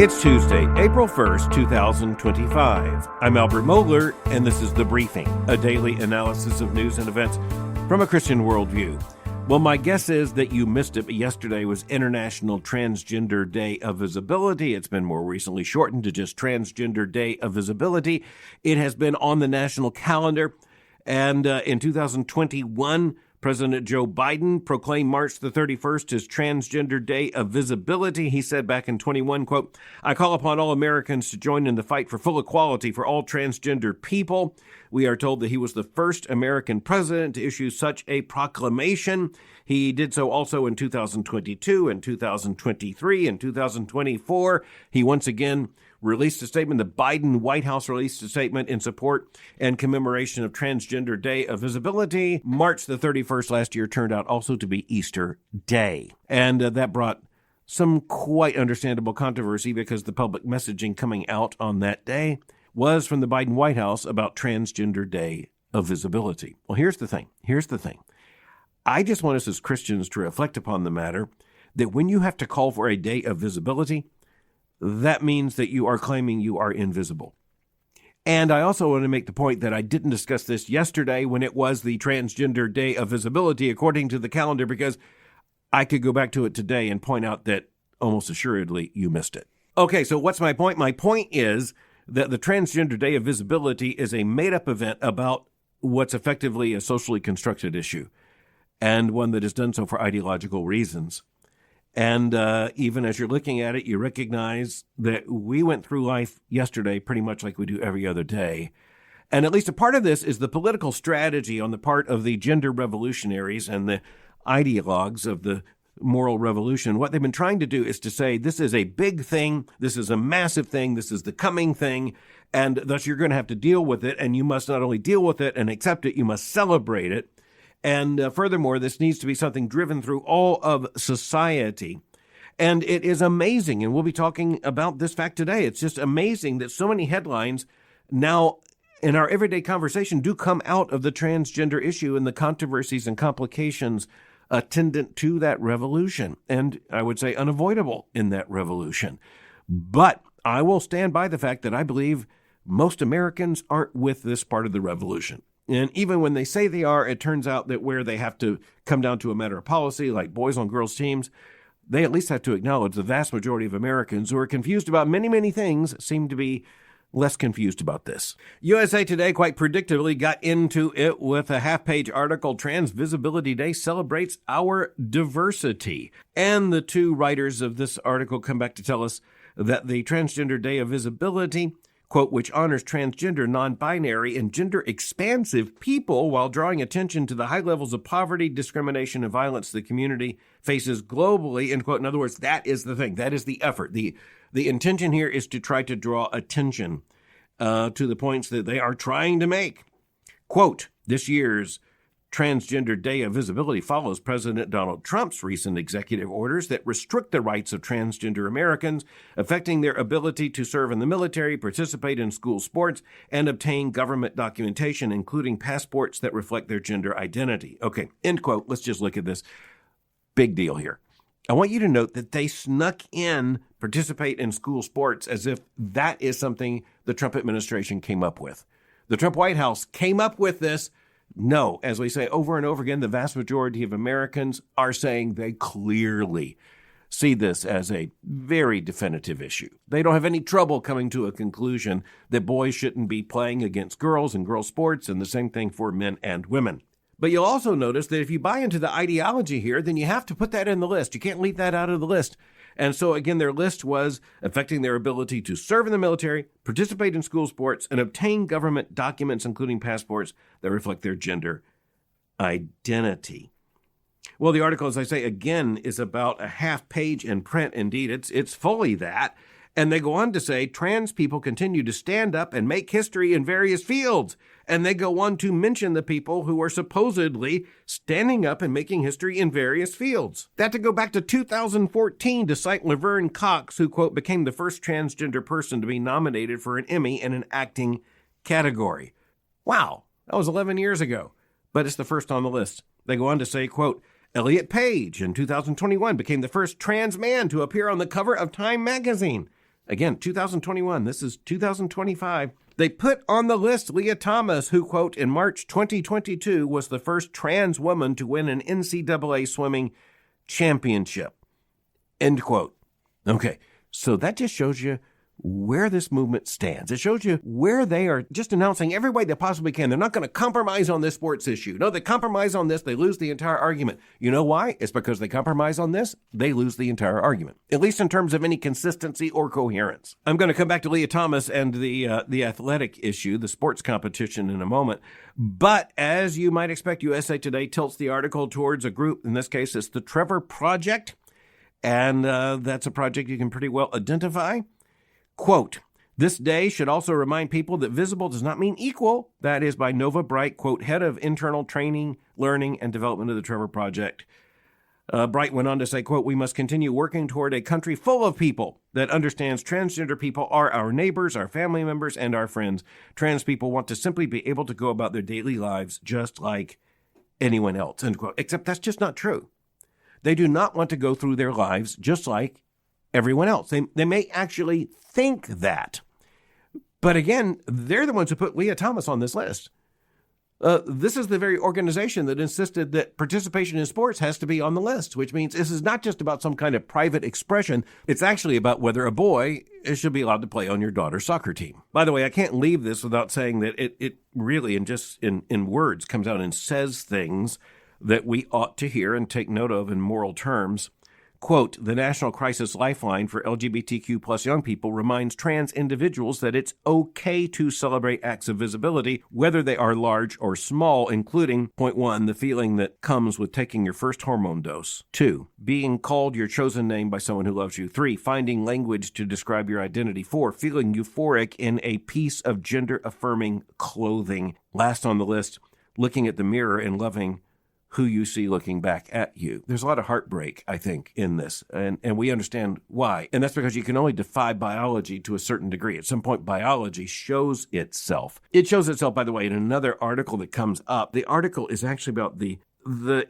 It's Tuesday, April 1st, 2025. I'm Albert Mohler, and this is The Briefing, a daily analysis of news and events from a Christian worldview. Well, my guess is that you missed it, but yesterday was International Transgender Day of Visibility. It's been more recently shortened to just Transgender Day of Visibility. It has been on the national calendar, and in 2021, President Joe Biden proclaimed March the 31st as Transgender Day of Visibility. He said back in 21, quote, "I call upon all Americans to join in the fight for full equality for all transgender people." We are told that he was the first American president to issue such a proclamation. He did so also in 2022 and 2023 and 2024. He once again released a statement. The Biden White House released a statement in support and commemoration of Transgender Day of Visibility. March the 31st last year turned out also to be Easter Day. And that brought some quite understandable controversy because the public messaging coming out on that day was from the Biden White House about Transgender Day of Visibility. Well, here's the thing. I just want us as Christians to reflect upon the matter that when you have to call for a day of visibility, that means that you are claiming you are invisible. And I also want to make the point that I didn't discuss this yesterday when it was the Transgender Day of Visibility according to the calendar, because I could go back to it today and point out that almost assuredly you missed it. Okay, so what's my point? My point is that the Transgender Day of Visibility is a made-up event about what's effectively a socially constructed issue, and one that is done so for ideological reasons. And even as you're looking at it, you recognize that we went through life yesterday pretty much like we do every other day. And at least a part of this is the political strategy on the part of the gender revolutionaries and the ideologues of the moral revolution. What they've been trying to do is to say, this is a big thing, this is a massive thing, this is the coming thing, and thus you're going to have to deal with it, and you must not only deal with it and accept it, you must celebrate it. And furthermore, this needs to be something driven through all of society. And it is amazing, and we'll be talking about this fact today. It's just amazing that so many headlines now in our everyday conversation do come out of the transgender issue and the controversies and complications attendant to that revolution. And I would say unavoidable in that revolution. But I will stand by the fact that I believe most Americans aren't with this part of the revolution. And even when they say they are, it turns out that where they have to come down to a matter of policy, like boys on girls teams, they at least have to acknowledge the vast majority of Americans who are confused about many, many things seem to be less confused about this. USA Today quite predictably got into it with a half-page article, Trans Visibility Day Celebrates Our Diversity. And the two writers of this article come back to tell us that the Transgender Day of Visibility, quote, which honors transgender, non-binary, and gender-expansive people while drawing attention to the high levels of poverty, discrimination, and violence the community faces globally, end quote. In other words, that is the thing. That is the effort. The intention here is to try to draw attention to the points that they are trying to make. Quote, this year's Transgender Day of Visibility follows President Donald Trump's recent executive orders that restrict the rights of transgender Americans, affecting their ability to serve in the military, participate in school sports, and obtain government documentation, including passports that reflect their gender identity. Okay, end quote. Let's just look at this. Big deal here. I want you to note that they snuck in participate in school sports as if that is something the Trump administration came up with. The Trump White House came up with this. No, as we say over and over again, the vast majority of Americans are saying they clearly see this as a very definitive issue. They don't have any trouble coming to a conclusion that boys shouldn't be playing against girls in girls' sports, and the same thing for men and women. But you'll also notice that if you buy into the ideology here, then you have to put that in the list. You can't leave that out of the list. And so, again, their list was affecting their ability to serve in the military, participate in school sports, and obtain government documents, including passports, that reflect their gender identity. Well, the article, as I say, again, is about a half page in print. Indeed, it's fully that. And they go on to say trans people continue to stand up and make history in various fields. And they go on to mention the people who are supposedly standing up and making history in various fields. That to go back to 2014 to cite Laverne Cox, who, quote, became the first transgender person to be nominated for an Emmy in an acting category. Wow, that was 11 years ago, but it's the first on the list. They go on to say, quote, Elliot Page in 2021 became the first trans man to appear on the cover of Time magazine. Again, 2021. This is 2025. They put on the list Leah Thomas, who, quote, in March 2022 was the first trans woman to win an NCAA swimming championship, end quote. Okay, so that just shows you where this movement stands. It shows you where they are just announcing every way they possibly can. They're not going to compromise on this sports issue. No, they compromise on this, they lose the entire argument. You know why? It's because they compromise on this, they lose the entire argument, at least in terms of any consistency or coherence. I'm going to come back to Leah Thomas and the athletic issue, the sports competition, in a moment. But as you might expect, USA Today tilts the article towards a group. In this case, it's the Trevor Project. And that's a project you can pretty well identify. Quote, this day should also remind people that visible does not mean equal. That is by Nova Bright, quote, head of internal training, learning, and development of the Trevor Project. Bright went on to say, quote, we must continue working toward a country full of people that understands transgender people are our neighbors, our family members, and our friends. Trans people want to simply be able to go about their daily lives just like anyone else, end quote. Except that's just not true. They do not want to go through their lives just like everyone else. They may actually think that. But again, they're the ones who put Leah Thomas on this list. This is the very organization that insisted that participation in sports has to be on the list, which means this is not just about some kind of private expression. It's actually about whether a boy should be allowed to play on your daughter's soccer team. By the way, I can't leave this without saying that it really, and just in words, comes out and says things that we ought to hear and take note of in moral terms. Quote, the National Crisis Lifeline for LGBTQ plus young people reminds trans individuals that it's okay to celebrate acts of visibility, whether they are large or small, including, point one, the feeling that comes with taking your first hormone dose. 2, being called your chosen name by someone who loves you. 3, finding language to describe your identity. 4, feeling euphoric in a piece of gender-affirming clothing. Last on the list, looking at the mirror and loving who you see looking back at you. There's a lot of heartbreak, I think, in this, and we understand why. And that's because you can only defy biology to a certain degree. At some point, biology shows itself. It shows itself, by the way, in another article that comes up. The article is actually about the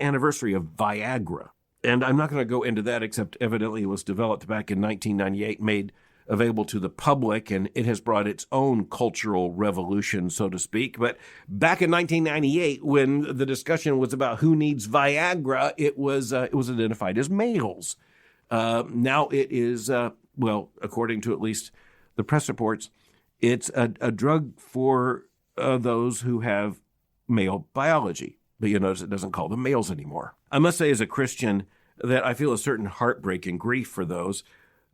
anniversary of Viagra. And I'm not going to go into that, except evidently it was developed back in 1998, made available to the public, and it has brought its own cultural revolution, so to speak. But back in 1998, when the discussion was about who needs Viagra, it was identified as males. Now it is, well, according to at least the press reports, it's a drug for those who have male biology. But you notice it doesn't call them males anymore. I must say, as a Christian, that I feel a certain heartbreak and grief for those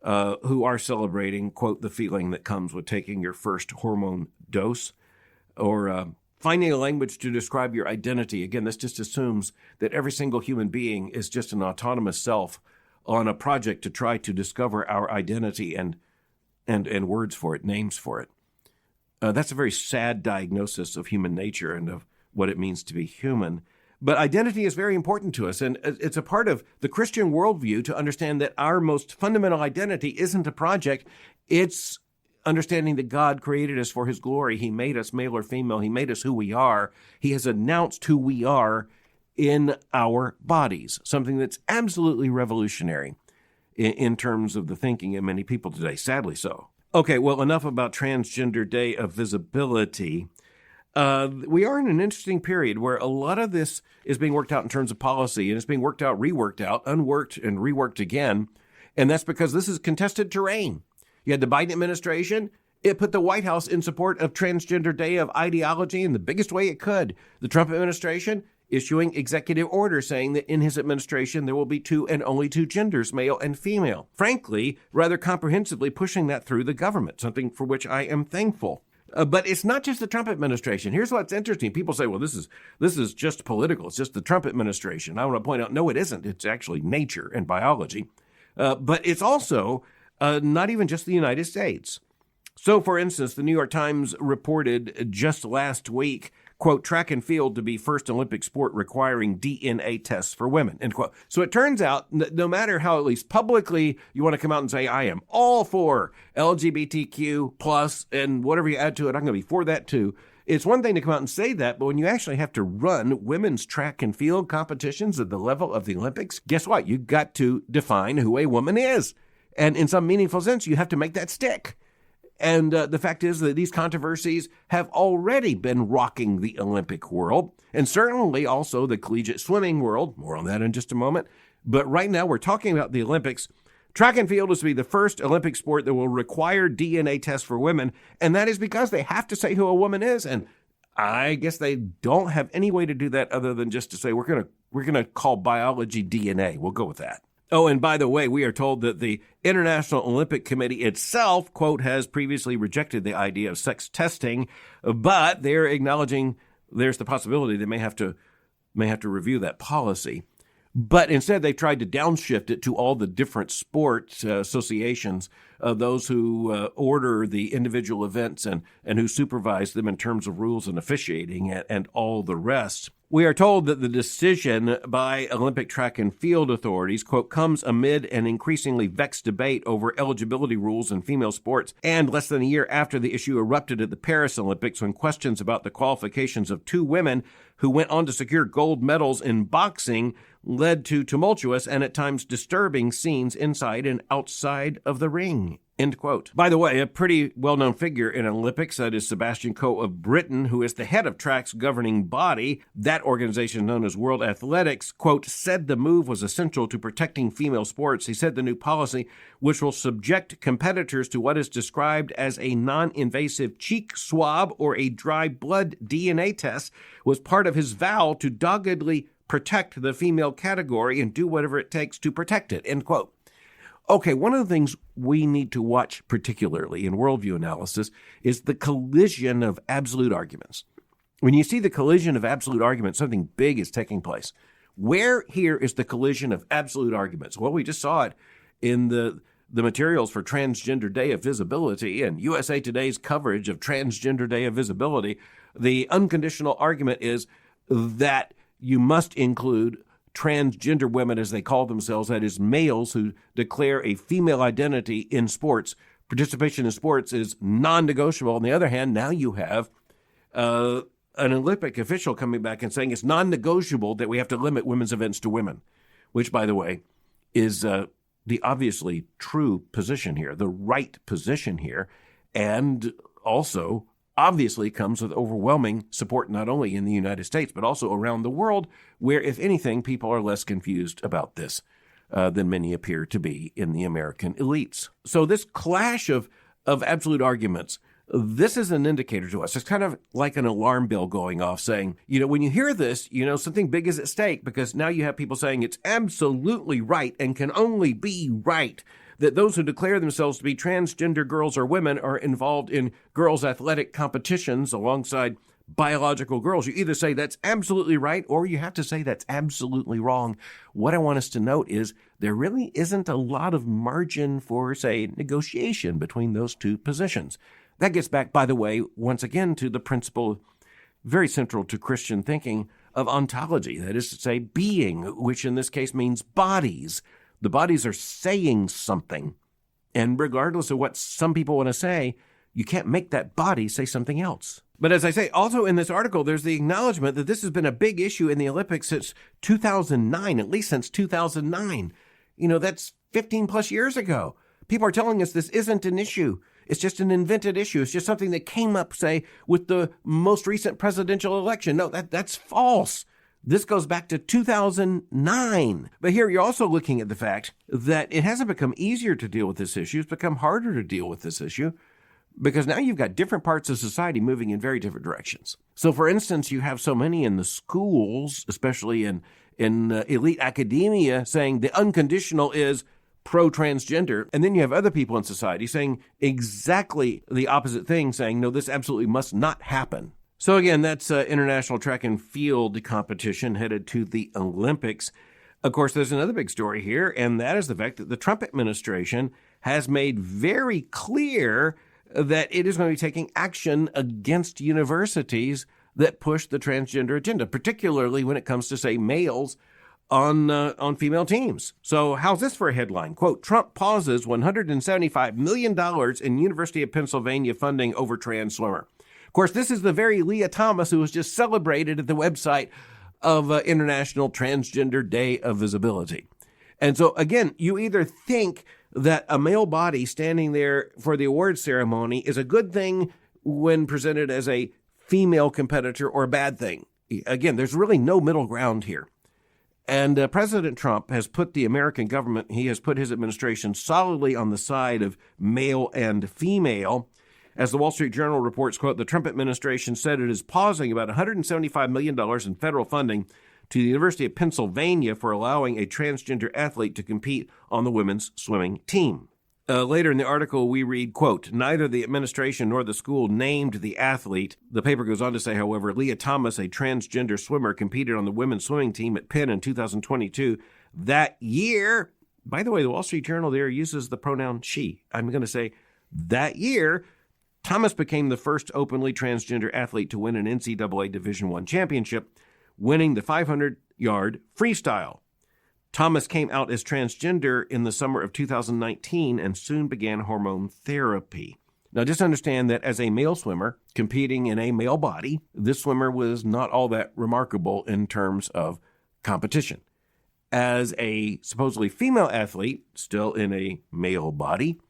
who are celebrating, quote, the feeling that comes with taking your first hormone dose, or finding a language to describe your identity. Again, this just assumes that every single human being is just an autonomous self on a project to try to discover our identity and words for it, names for it. That's a very sad diagnosis of human nature and of what it means to be human. But identity is very important to us, and it's a part of the Christian worldview to understand that our most fundamental identity isn't a project. It's understanding that God created us for his glory. He made us male or female. He made us who we are. He has announced who we are in our bodies, something that's absolutely revolutionary in terms of the thinking of many people today, sadly so. Okay, well, enough about Transgender Day of Visibility. We are in an interesting period where a lot of this is being worked out in terms of policy, and it's being worked out, reworked out, unworked, and reworked again. And that's because this is contested terrain. You had the Biden administration. It put the White House in support of Transgender Day of ideology in the biggest way it could. The Trump administration issuing executive orders saying that in his administration there will be 2 and only 2 genders, male and female. Frankly, rather comprehensively pushing that through the government, something for which I am thankful. But it's not just the Trump administration. Here's what's interesting. People say, well, this is just political. It's just the Trump administration. I want to point out, no, it isn't. It's actually nature and biology. But it's also not even just the United States. So, for instance, the New York Times reported just last week, quote, track and field to be first Olympic sport requiring DNA tests for women, end quote. So it turns out, no matter how at least publicly you want to come out and say, I am all for LGBTQ plus and whatever you add to it, I'm going to be for that too. It's one thing to come out and say that, but when you actually have to run women's track and field competitions at the level of the Olympics, guess what? You've got to define who a woman is. And in some meaningful sense, you have to make that stick. And the fact is that these controversies have already been rocking the Olympic world, and certainly also the collegiate swimming world. More on that in just a moment. But right now, we're talking about the Olympics. Track and field is to be the first Olympic sport that will require DNA tests for women, and that is because they have to say who a woman is. And I guess they don't have any way to do that other than just to say, we're gonna call biology DNA. We'll go with that. Oh, and by the way, we are told that the International Olympic Committee itself, quote, has previously rejected the idea of sex testing, but they're acknowledging there's the possibility they may have to review that policy. But instead, they've tried to downshift it to all the different sports associations, those who order the individual events and who supervise them in terms of rules and officiating and all the rest. We are told that the decision by Olympic track and field authorities, quote, comes amid an increasingly vexed debate over eligibility rules in female sports, and less than a year after the issue erupted at the Paris Olympics when questions about the qualifications of two women who went on to secure gold medals in boxing led to tumultuous and at times disturbing scenes inside and outside of the ring. End quote. By the way, a pretty well-known figure in Olympics, that is Sebastian Coe of Britain, who is the head of track's governing body, that organization known as World Athletics, quote, said the move was essential to protecting female sports. He said the new policy, which will subject competitors to what is described as a non-invasive cheek swab or a dry blood DNA test, was part of his vow to doggedly protect the female category and do whatever it takes to protect it, end quote. Okay, one of the things we need to watch particularly in worldview analysis is the collision of absolute arguments. When you see the collision of absolute arguments, something big is taking place. Where here is the collision of absolute arguments? Well, we just saw it in the materials for Transgender Day of Visibility and USA Today's coverage of Transgender Day of Visibility. The unconditional argument is that you must include transgender women, as they call themselves, that is, males who declare a female identity in sports. Participation in sports is non-negotiable. On the other hand, now you have an Olympic official coming back and saying it's non-negotiable that we have to limit women's events to women, which, by the way, is the obviously true position here, the right position here, and also obviously comes with overwhelming support not only in the United States, but also around the world, where, if anything, people are less confused about this than many appear to be in the American elites. So this clash of absolute arguments, this is an indicator to us. It's kind of like an alarm bell going off saying, when you hear this, something big is at stake, because now you have people saying it's absolutely right and can only be right that those who declare themselves to be transgender girls or women are involved in girls' athletic competitions alongside biological girls. You either say that's absolutely right or you have to say that's absolutely wrong. What I want us to note is there really isn't a lot of margin for, say, negotiation between those two positions. That gets back, by the way, once again to the principle very central to Christian thinking of ontology, that is to say, being, which in this case means bodies. The bodies are saying something, and regardless of what some people want to say, you can't make that body say something else. But as I say, also in this article, there's the acknowledgement that this has been a big issue in the Olympics since 2009, at least since 2009. That's 15 plus years ago. People are telling us this isn't an issue. It's just an invented issue. It's just something that came up, say, with the most recent presidential election. No, that's false. This goes back to 2009. But here you're also looking at the fact that it hasn't become easier to deal with this issue. It's become harder to deal with this issue because now you've got different parts of society moving in very different directions. So, for instance, you have so many in the schools, especially in elite academia, saying the unconditional is pro-transgender. And then you have other people in society saying exactly the opposite thing, saying, no, this absolutely must not happen. So again, that's international track and field competition headed to the Olympics. Of course, there's another big story here, and that is the fact that the Trump administration has made very clear that it is going to be taking action against universities that push the transgender agenda, particularly when it comes to, say, males on female teams. So how's this for a headline? Quote, Trump pauses $175 million in University of Pennsylvania funding over trans swimmer. Of course, this is the very Leah Thomas who was just celebrated at the website of International Transgender Day of Visibility. And so, again, you either think that a male body standing there for the awards ceremony is a good thing when presented as a female competitor or a bad thing. Again, there's really no middle ground here. And President Trump has put the American government, he has put his administration solidly on the side of male and female. As the Wall Street Journal reports, quote, the Trump administration said it is pausing about $175 million in federal funding to the University of Pennsylvania for allowing a transgender athlete to compete on the women's swimming team. Later in the article, we read, quote, neither the administration nor the school named the athlete. The paper goes on to say, however, Leah Thomas, a transgender swimmer, competed on the women's swimming team at Penn in 2022. That year, by the way, the Wall Street Journal there uses the pronoun she. I'm going to say that year, Thomas became the first openly transgender athlete to win an NCAA Division I championship, winning the 500-yard freestyle. Thomas came out as transgender in the summer of 2019 and soon began hormone therapy. Now, just understand that as a male swimmer competing in a male body, this swimmer was not all that remarkable in terms of competition. As a supposedly female athlete, still in a male body,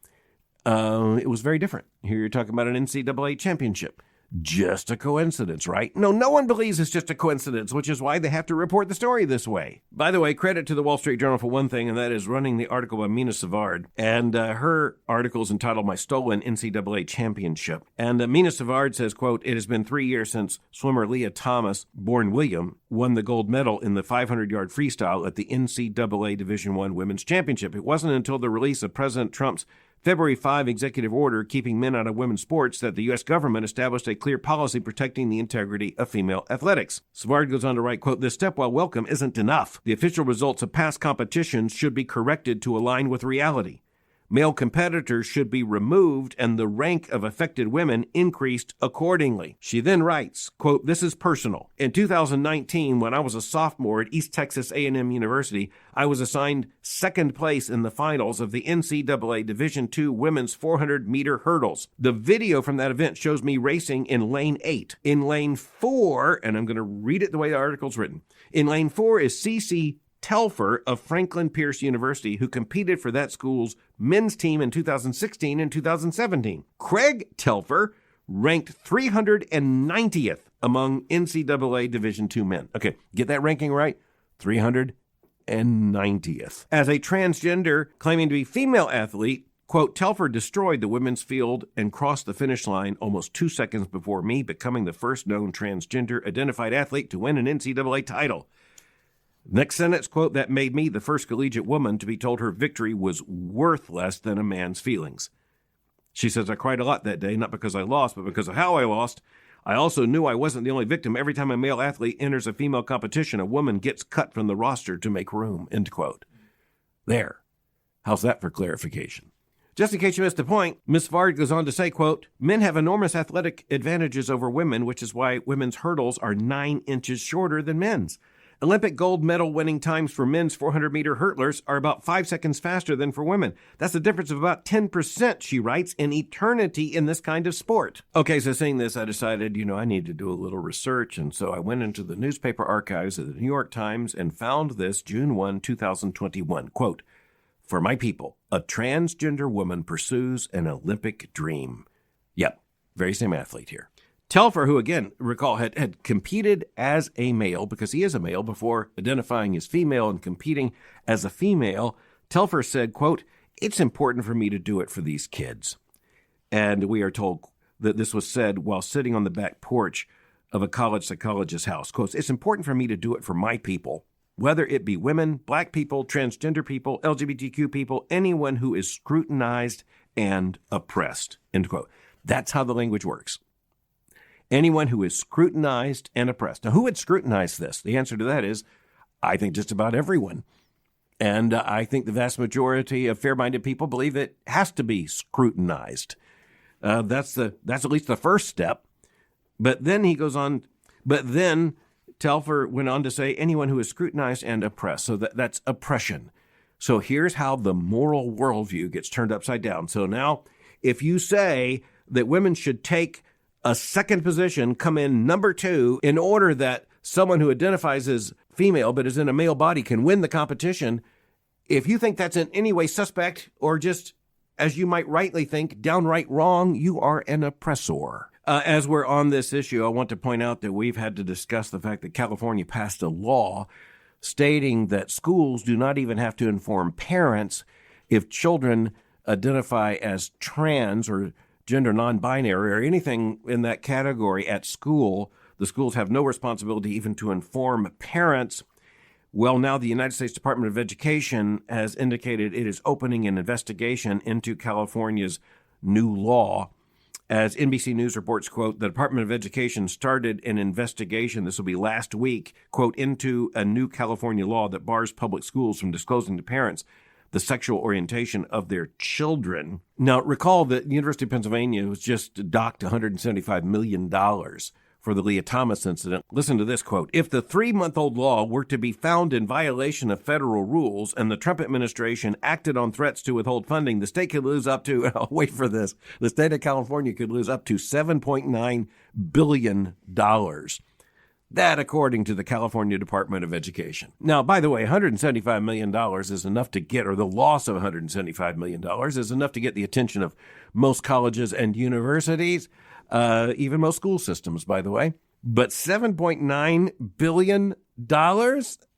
it was very different. Here you're talking about an NCAA championship. Just a coincidence, right? No one believes it's just a coincidence, which is why they have to report the story this way. By the way, credit to the Wall Street Journal for one thing, and that is running the article by Minna Svärd. And her article is entitled My Stolen NCAA Championship. And Minna Svärd says, quote, it has been 3 years since swimmer Leah Thomas, born William, won the gold medal in the 500-yard freestyle at the NCAA Division I Women's Championship. It wasn't until the release of President Trump's February 5 executive order keeping men out of women's sports that the U.S. government established a clear policy protecting the integrity of female athletics. Svärd goes on to write, quote, this step, while welcome, isn't enough. The official results of past competitions should be corrected to align with reality. Male competitors should be removed and the rank of affected women increased accordingly. She then writes, quote, this is personal. In 2019, when I was a sophomore at East Texas A&M University, I was assigned second place in the finals of the NCAA Division II women's 400-meter hurdles. The video from that event shows me racing in lane 8. In lane 4, and I'm going to read it the way the article's written, in lane 4 is C.C. Telfer of Franklin Pierce University, who competed for that school's men's team in 2016 and 2017. Craig Telfer ranked 390th among NCAA Division II men. Okay, get that ranking right? 390th. As a transgender claiming to be female athlete, quote, Telfer destroyed the women's field and crossed the finish line almost 2 seconds before me, becoming the first known transgender identified athlete to win an NCAA title. Next sentence, quote, that made me the first collegiate woman to be told her victory was worth less than a man's feelings. She says, I cried a lot that day, not because I lost, but because of how I lost. I also knew I wasn't the only victim. Every time a male athlete enters a female competition, a woman gets cut from the roster to make room, end quote. There. How's that for clarification? Just in case you missed the point, Ms. Svärd goes on to say, quote, men have enormous athletic advantages over women, which is why women's hurdles are 9 inches shorter than men's. Olympic gold medal winning times for men's 400-meter hurdlers are about 5 seconds faster than for women. That's a difference of about 10%, she writes, in eternity in this kind of sport. Okay, so seeing this, I decided, I need to do a little research, and so I went into the newspaper archives of the New York Times and found this June 1, 2021, quote, for my people, a transgender woman pursues an Olympic dream. Yep, very same athlete here. Telfer, who, again, recall, had competed as a male, because he is a male, before identifying as female and competing as a female, Telfer said, quote, it's important for me to do it for these kids. And we are told that this was said while sitting on the back porch of a college psychologist's house. Quote, it's important for me to do it for my people, whether it be women, black people, transgender people, LGBTQ people, anyone who is scrutinized and oppressed, end quote. That's how the language works. Anyone who is scrutinized and oppressed. Now, who would scrutinize this? The answer to that is, I think just about everyone. And I think the vast majority of fair-minded people believe it has to be scrutinized. That's at least the first step. But then he goes on, Telfer went on to say, anyone who is scrutinized and oppressed. So that's oppression. So here's how the moral worldview gets turned upside down. So now, if you say that women should take a second position, come in number 2, in order that someone who identifies as female but is in a male body can win the competition, If you think that's in any way suspect or just, as you might rightly think, downright wrong, you are an oppressor. As we're on this issue, I want to point out that we've had to discuss the fact that California passed a law stating that schools do not even have to inform parents if children identify as trans or gender non-binary or anything in that category at school. The schools have no responsibility even to inform parents. Well, now the United States Department of Education has indicated it is opening an investigation into California's new law. As NBC News reports, quote, the Department of Education started an investigation, this will be last week, quote, into a new California law that bars public schools from disclosing to parents the sexual orientation of their children. Now, recall that the University of Pennsylvania was just docked $175 million for the Leah Thomas incident. Listen to this quote. If the 3-month-old law were to be found in violation of federal rules and the Trump administration acted on threats to withhold funding, the state could lose up to, wait for this, the state of California could lose up to $7.9 billion. That, according to the California Department of Education. Now, by the way, $175 million is enough to get, or the loss of $175 million is enough to get the attention of most colleges and universities, even most school systems, by the way. But $7.9 billion?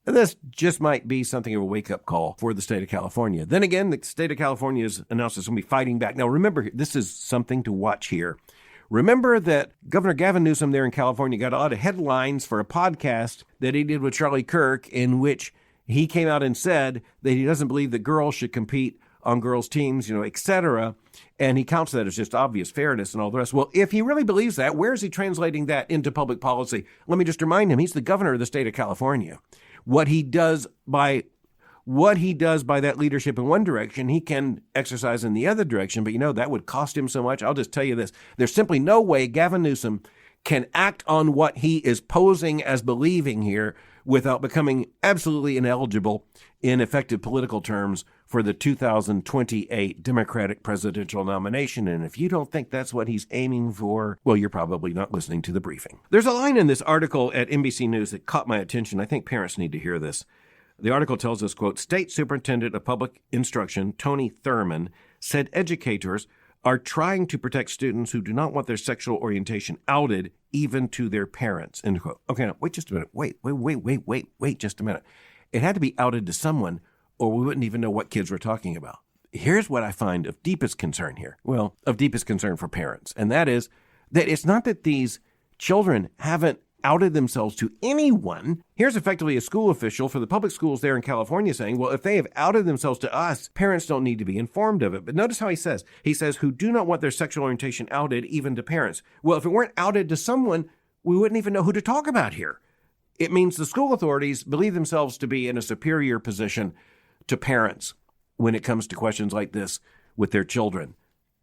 This just might be something of a wake-up call for the state of California. Then again, the state of California has announced it's going to be fighting back. Now, remember, this is something to watch here. Remember that Governor Gavin Newsom there in California got a lot of headlines for a podcast that he did with Charlie Kirk, in which he came out and said that he doesn't believe that girls should compete on girls' teams, et cetera. And he counts that as just obvious fairness and all the rest. Well, if he really believes that, where is he translating that into public policy? Let me just remind him, he's the governor of the state of California. What he does by that leadership in one direction, he can exercise in the other direction. But, that would cost him so much. I'll just tell you this. There's simply no way Gavin Newsom can act on what he is posing as believing here without becoming absolutely ineligible in effective political terms for the 2028 Democratic presidential nomination. And if you don't think that's what he's aiming for, well, you're probably not listening to the briefing. There's a line in this article at NBC News that caught my attention. I think parents need to hear this. The article tells us, quote, State Superintendent of Public Instruction, Tony Thurman, said educators are trying to protect students who do not want their sexual orientation outed even to their parents, end quote. Okay, now, wait just a minute. Wait just a minute. It had to be outed to someone or we wouldn't even know what kids were talking about. Here's what I find of deepest concern here. Well, of deepest concern for parents. And that is that it's not that these children haven't outed themselves to anyone. Here's effectively a school official for the public schools there in California saying, well, if they have outed themselves to us, parents don't need to be informed of it. But notice how he says, who do not want their sexual orientation outed even to parents. Well, if it weren't outed to someone, we wouldn't even know who to talk about here. It means the school authorities believe themselves to be in a superior position to parents when it comes to questions like this with their children.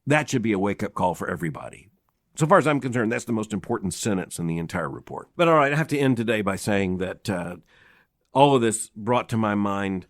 That should be a wake-up call for everybody. So far as I'm concerned, that's the most important sentence in the entire report. But all right, I have to end today by saying that all of this brought to my mind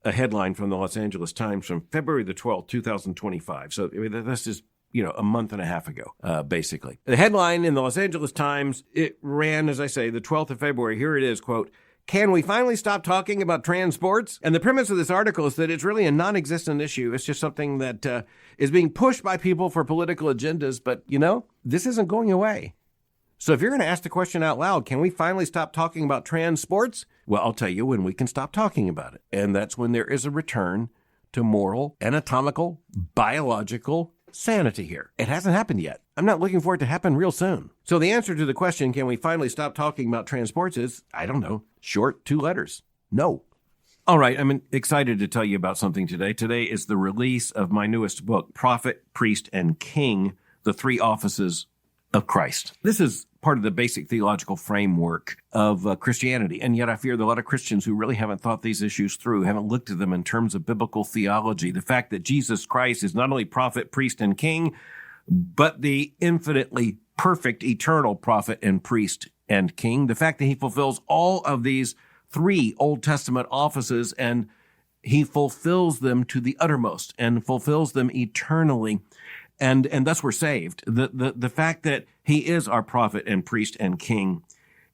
a headline from the Los Angeles Times from February the 12th, 2025. So this is, a month and a half ago, basically. The headline in the Los Angeles Times, it ran, as I say, the 12th of February. Here it is, quote, can we finally stop talking about trans sports? And the premise of this article is that it's really a non-existent issue. It's just something that is being pushed by people for political agendas. But, this isn't going away. So if you're going to ask the question out loud, can we finally stop talking about trans sports? Well, I'll tell you when we can stop talking about it. And that's when there is a return to moral, anatomical, biological sanity here. It hasn't happened yet. I'm not looking for it to happen real soon. So the answer to the question, can we finally stop talking about trans sports, is, I don't know, short 2 letters. No. All right, I'm excited to tell you about something today. Today is the release of my newest book, Prophet, Priest, and King, The Three Offices of Christ. This is part of the basic theological framework of Christianity. And yet I fear that a lot of Christians who really haven't thought these issues through, haven't looked at them in terms of biblical theology. The fact that Jesus Christ is not only prophet, priest, and king, but the infinitely perfect, eternal prophet and priest and king. The fact that he fulfills all of these 3 Old Testament offices, and he fulfills them to the uttermost and fulfills them eternally. And thus we're saved. The fact that he is our prophet and priest and king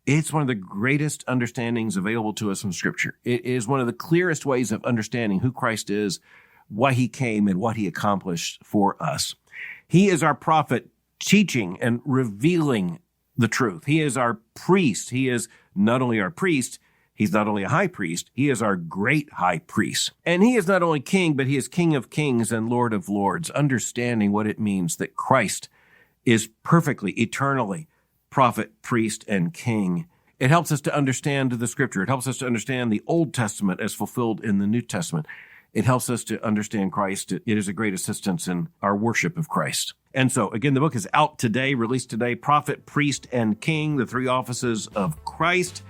It's one of the greatest understandings available to us from Scripture. It is one of the clearest ways of understanding who Christ is, why he came, and what he accomplished for us. He is our prophet, teaching and revealing the truth. He is our priest. He is not only our priest, he's not only a high priest, he is our great high priest. And he is not only king, but he is King of kings and Lord of lords, understanding what it means that Christ is perfectly, eternally prophet, priest, and king. It helps us to understand the Scripture. It helps us to understand the Old Testament as fulfilled in the New Testament. It helps us to understand Christ. It is a great assistance in our worship of Christ. And so, again, the book is out today, released today, Prophet, Priest, and King, the three offices of Christ.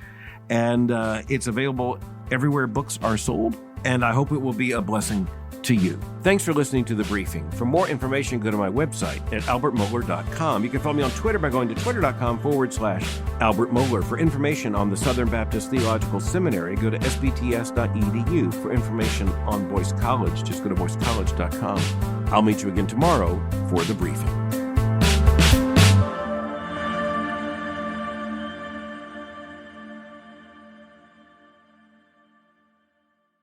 And it's available everywhere books are sold. And I hope it will be a blessing to you. Thanks for listening to The Briefing. For more information, go to my website at albertmohler.com. You can follow me on Twitter by going to twitter.com/Albert Mohler. For information on the Southern Baptist Theological Seminary, go to sbts.edu. For information on Boyce College, just go to boycecollege.com. I'll meet you again tomorrow for The Briefing.